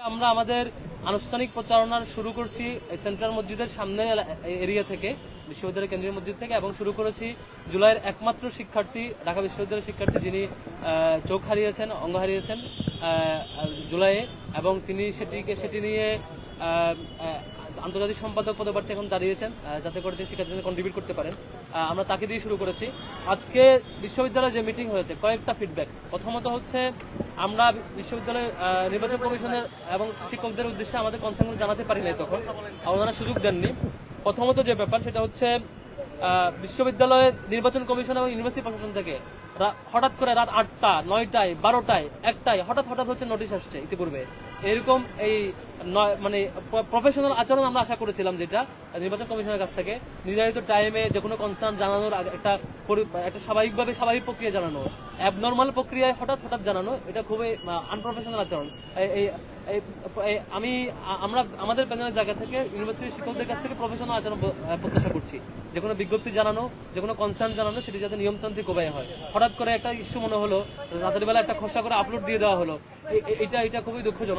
আমরা আমাদের আনুষ্ঠানিক প্রচারণা শুরু করছি সেন্ট্রাল মসজিদের সামনের এরিয়া থেকে, বিশ্ববিদ্যালয়ের কেন্দ্রীয় মসজিদ থেকে, এবং শুরু করেছি জুলাইয়ের একমাত্র শিক্ষার্থী, ঢাকা বিশ্ববিদ্যালয়ের শিক্ষার্থী যিনি চোখ হারিয়েছেন, অঙ্গ হারিয়েছেন জুলাইয়ে, এবং তিনি সেটি নিয়ে আন্তর্জাতিক সম্পাদক পদপ্রার্থী এখন দাঁড়িয়েছেন, যাতে করে তিনি শিক্ষার্থীদের কন্ট্রিবিউট করতে পারেন। আমরা তাকে দিয়ে শুরু করেছি। আজকে বিশ্ববিদ্যালয়ে যে মিটিং হয়েছে, কয়েকটা ফিডব্যাক। প্রথমত হচ্ছে, আমরা বিশ্ববিদ্যালয় নির্বাচন কমিশনের এবং শিক্ষকদের উদ্দেশ্যে আমাদের কনসার্নগুলো জানাতে পারি নাই, তখন ওনারা সুযোগ দেননি। প্রথমত যে ব্যাপার, সেটা হচ্ছে বিশ্ববিদ্যালয়ের নির্বাচন কমিশন এবং ইউনিভার্সিটি প্রশাসন থেকে হঠাৎ করে রাত 8টা, 9টায়, 12টায়, 1টায় হঠাৎ হচ্ছে নোটিশ আসছে ইতিপূর্বে। এরকম এই মানে প্রফেশনাল আচরণ আমরা আশা করেছিলাম, যেটা নির্বাচন কমিশনের কাছ থেকে নির্ধারিত টাইমে যে কোনো কনসার্ন জানানোর একটা স্বাভাবিকভাবে স্বাভাবিক প্রক্রিয়া জানানো, অ্যাবনর্মাল প্রক্রিয়ায় হঠাৎ জানানো, এটা খুবই আনপ্রফেশনাল আচরণ। আমরা আমাদের প্যানেলের জায়গা থেকে ইউনিভার্সিটির শিক্ষকদের কাছ থেকে প্রফেশনাল আচরণ প্রত্যাশা করছি। যে কোনো বিজ্ঞপ্তি জানানো, যে কোনো কনসার্ন জানানো, সেটি যাতে নিয়মতান্ত্রিক উপায়ে হয়। হঠাৎ করে একটা ইস্যু মনে হলো, রাতের বেলা একটা খসড়া করে আপলোড দিয়ে দেওয়া হলো, এটা খুবই দুঃখজনক।